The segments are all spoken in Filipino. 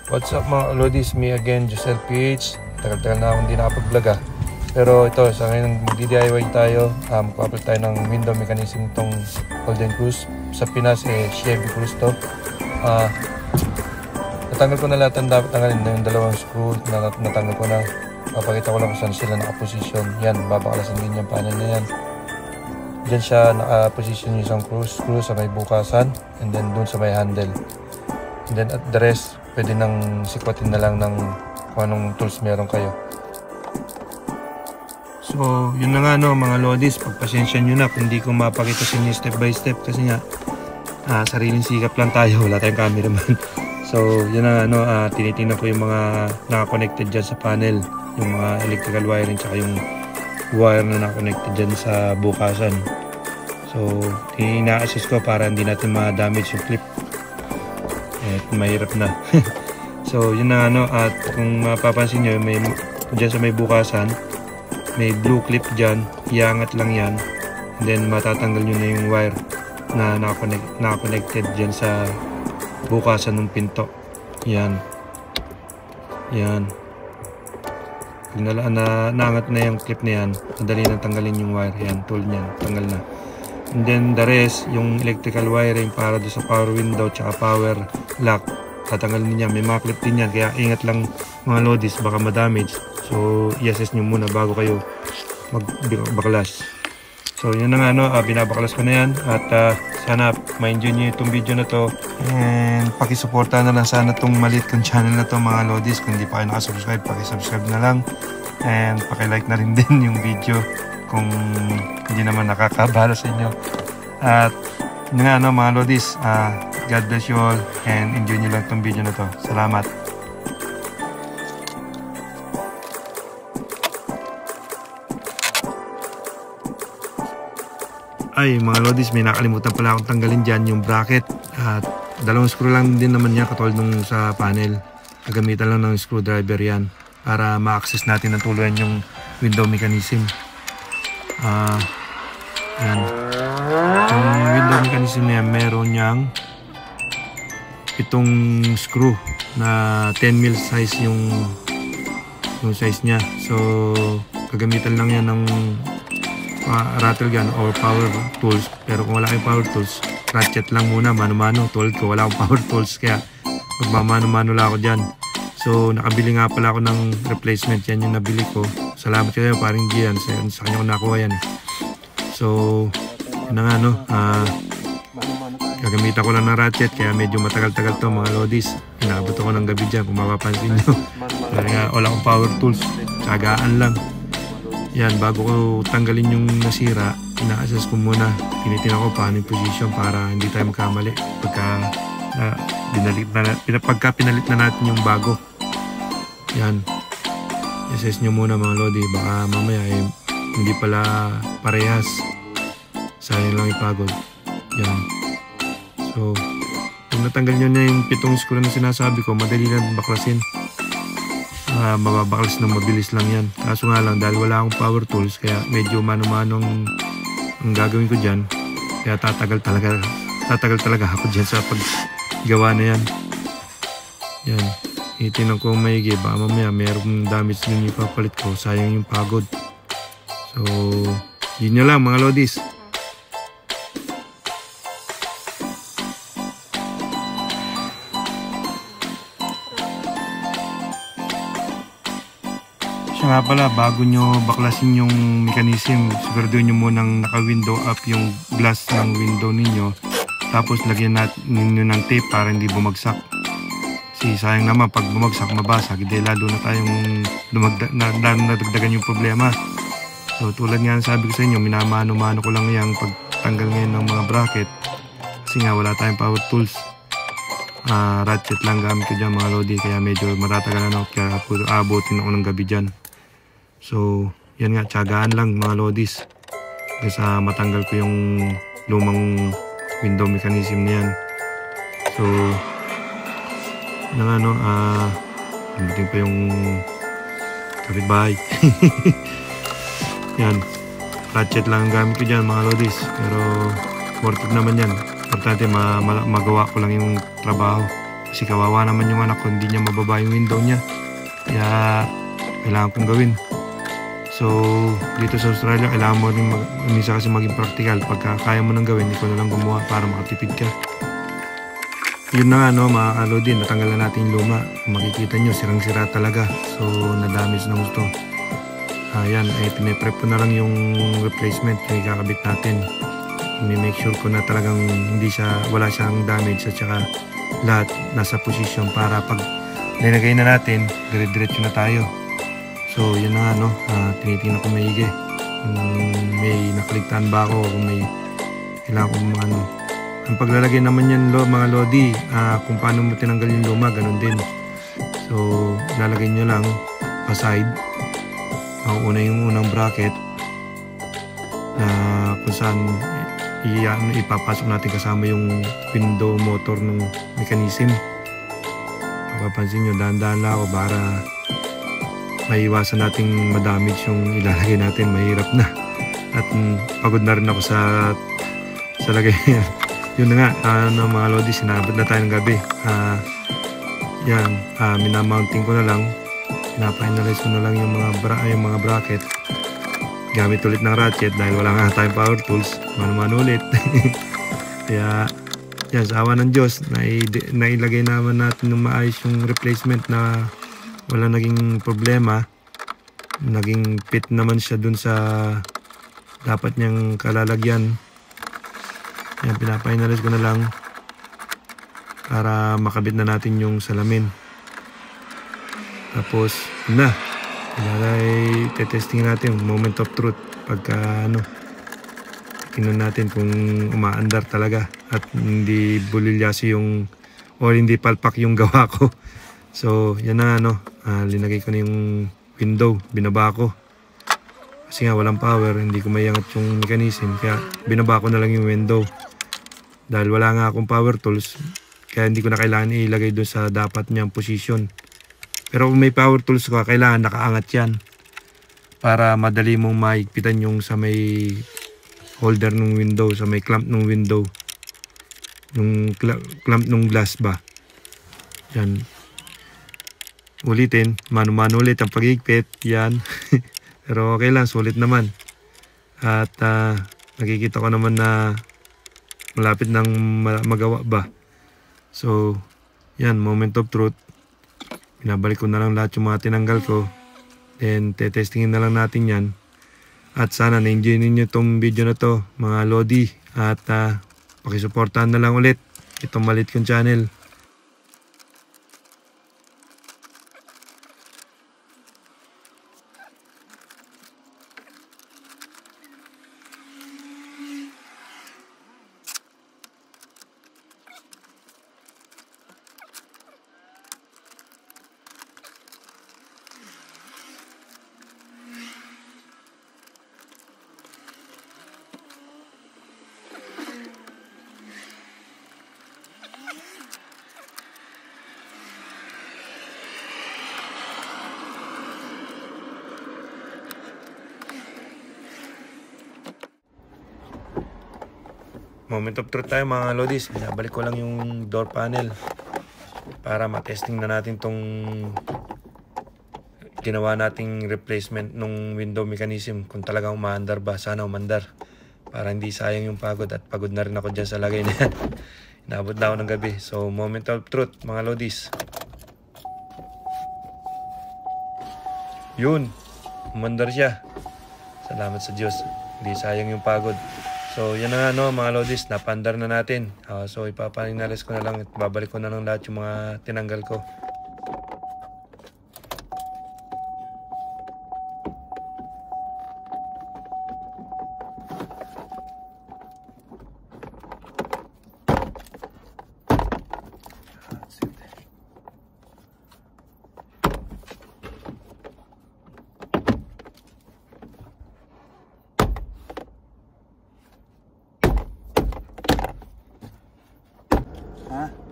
What's up mga Lodis, me again, Josel PH. Tagal-tagal na akong hindi nakapag-vlog Pero ito, sa ngayon mag-DIY tayo. Magpapalit tayo ng window mechanism itong Golden Cruise. Sa Pinas, Chevy Cruise to. Natanggal ko na lahat ang dapat tanggalin na yung dalawang screw na natanggal ko na. Papakita ko lang kung saan sila nakaposition. Yan, babakalasin din yung panel na yan. Diyan siya nakaposition yung isang screw sa may bukasan and then dun sa may handle. And then at the rest, pwede nang sikwatin na lang ng kung anong tools meron kayo. So, yun na nga mga Lodis, pagpasensya nyo na kung hindi ko mapakita sa inyo step by step kasi nga sariling sikap lang tayo, wala tayong cameraman. So, yun na tinitingnan ko yung mga naka-connected dyan sa panel, yung mga electrical wiring tsaka yung wire na naka-connected dyan sa bukasan. So, ina-assess ko para hindi natin ma-damage yung clip. Mahirap na. So yun na at kung mapapansin nyo may dyan sa may bukasan may blue clip dyan, iangat lang yan and then matatanggal nyo na yung wire na naka-connected dyan sa bukasan ng pinto. Yan pag naangat na yung clip na yan, madali na tanggalin yung wire. Yan, tool nyan, tanggal na. And then the rest, yung electrical wiring para do sa power window tsaka power lock, tatanggalin niya. May mga clip din yan, kaya ingat lang mga Lodis, baka ma-damage. So i-assess nyo muna bago kayo magbaklas. So yun na nga binabaklas ko na yan at sana ma-enjoy nyo itong video na to and pakisuporta na lang sana itong maliit kong channel na to mga Lodis. Kung hindi pa kayo nakasubscribe, pakisubscribe na lang and pakilike na rin din yung video kung hindi naman nakakabala sa inyo. At yun nga mga Lodis, God bless you all and enjoy nyo lang itong video na to. Salamat. Ay mga Lodis, may nakalimutan pala akong tanggalin dyan yung bracket at dalawang screw lang din naman yan katulad nung sa panel. Gagamitan lang ng screwdriver yan para ma-access natin ng tuluyan yung window mechanism. Yan. Yung window mechanism na yan, meron niyang itong screw na 10 mil size yung size niya. So gagamitan lang yan ng rattle gun or power tools. Pero kung wala kayong power tools, ratchet lang muna, mano-mano. Tulad ko, wala akong power tools kaya magmamano-mano lang ako dyan. So nakabili nga pala ako ng replacement. Yan yung nabili ko. Salamat kayo paring Gian, sa kanya ko nakuha yan. So yun na nga gagamitan ko lang ng ratchet kaya medyo matagal-tagal to mga Lodis. Inaabot ako ng gabi dyan kung mapapansin nyo. Kaya nga wala akong power tools, tsagaan lang. Yan, bago ko tanggalin yung nasira, ina-assess ko muna, tinitingnan ko paano yung position para hindi tayo magkamali pagka pinalit na natin yung bago. Yan, assess nyo muna mga Lodi, baka mamaya hindi pala parehas, sayang lang ipagod. Yan, so kung natanggal nyo na yung 7 screw na sinasabi ko, madali lang baklasin. Mababaklas na mabilis lang yan. Kaso nga lang dahil wala akong power tools kaya medyo mano-mano ang gagawin ko dyan. Kaya tatagal talaga ako dyan sa paggawa na yan. Yan, itinan ko maigi, baka mamaya mayroong damage din yung ipapalit ko, sayang yung pagod. So yun lang mga Lodis. Siya nga pala, bago nyo baklasin yung mechanism, siguraduhin nyo munang naka-window up yung glass ng window ninyo. Tapos lagyan ninyo ng tape para hindi bumagsak. Kasi sayang naman pag bumagsak, mabasag. Hindi lalo na tayong nadagdagan yung problema. So tulad nga sabi ko sa inyo, minamano-mano ko lang yung pagtanggal ngayon ng mga bracket. Kasi nga wala tayong power tools. Ratchet lang gamit ko dyan mga Lodi, kaya medyo matatagalan ako, kaya abutin ako ng gabi dyan. So yan nga, tiyagaan lang mga Lodis kasi matanggal ko yung lumang window mechanism na yan. So dumating pa yung kapitbahay. Yan, ratchet lang ang gamit ko dyan mga Lodis, pero worth it naman yan. Importante magawa ko lang yung trabaho. Kasi kawawa naman yung anak ko, hindi niya mababa yung window niya. Kaya kailangan kong gawin. So dito sa Australia, kailangan mo rin minsan kasi maging practical. Pagka kaya mo nang gawin, ikaw na lang gumawa para makatipid ka. Yun na nga, no, mga kalodi, natanggal na natin yung luma. Makikita nyo, sirang-sira talaga. So na-damage na gusto. Ayan, piniprep ko na lang yung replacement yung ikakabit natin. I-make sure ko na talagang wala siyang damage at saka lahat nasa position para pag nilagay na natin, dire-diretso na tayo. So yun na nga, no, tinitingnan ko maigi may nakaligtaan ba ako, kung may kailangan kong ang paglalagay naman yan mga lodi, kung paano mo tinanggal yung luma, ganun din. So lalagay nyo lang aside una yung unang bracket na kung saan ipapasok natin kasama yung window motor ng mechanism. Mapapansin nyo, dahan-dahan lang ako para maiwasan nating madamage yung ilalagay natin. Mahirap na at pagod na rin ako sa lagay. Yun na nga, mga lodi, sinabot na tayo ng gabi. Yan, minamounting ko na lang, pinafinalize ko na lang yung mga bracket gamit ulit ng ratchet dahil wala nga tayong power tools, mano-mano ulit. Kaya yan, sa awa ng Diyos, nailagay naman natin ng maayos yung replacement na wala naging problema. Naging fit naman siya dun sa dapat niyang kalalagyan. Yan, pinafinalize ko na lang para makabit na natin yung salamin. Tapos na testing natin moment of truth pagka tingnan natin kung umaandar talaga at hindi bulilyasi yung o hindi palpak yung gawa ko. So yan na, linagay ko na yung window, binaba ko kasi nga walang power, hindi ko maiangat yung mechanism, kaya binaba ko na lang yung window dahil wala nga akong power tools, kaya hindi ko na kailangan ilagay doon sa dapat niyang position. Pero kung may power tools ko, kailangan nakaangat yan para madali mong mahigpitan yung sa may holder ng window, sa may clamp ng window, yung clamp ng glass ba. Yan. Ulitin, mano-mano ulit ang paghigpit. Yan. Pero okay lang, sulit naman. At nakikita ko naman na malapit nang magawa ba. So, yan, moment of truth. Binabalik ko na lang lahat yung mga tinanggal ko. Then, testingin na lang natin yan. At sana na-enjoy ninyo itong video na to, mga lodi. At pakisuportahan na lang ulit itong maliit kong channel. Moment of truth tayo, mga lodis. Binabalik ko lang yung door panel para matesting na natin tong ginawa nating replacement ng window mechanism, kung talagang umaandar ba. Sana umandar para hindi sayang yung pagod, at pagod na rin ako dyan sa lagay na yan. Inabot na ako ng gabi. So moment of truth, mga lodis. Yun, umandar siya. Salamat sa Diyos, hindi sayang yung pagod. So yan na nga, mga lodis, napandar na natin. So ipapaninalis ko na lang at babalik ko na lang lahat yung mga tinanggal ko.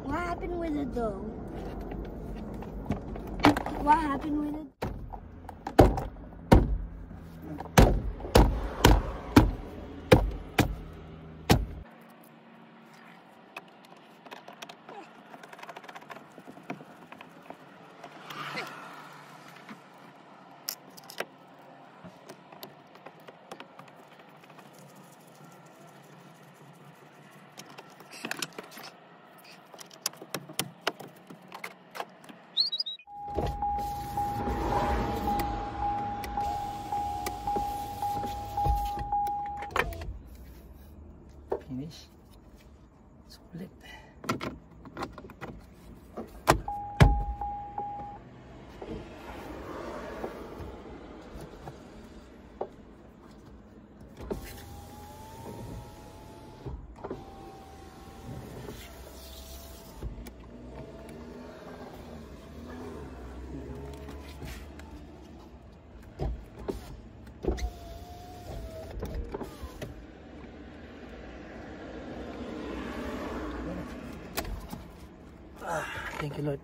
What happened with it though? What happened with it? Thank you, Lord.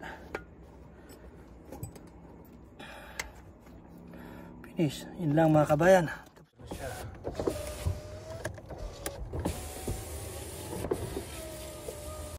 Finish. Yun lang mga kabayan.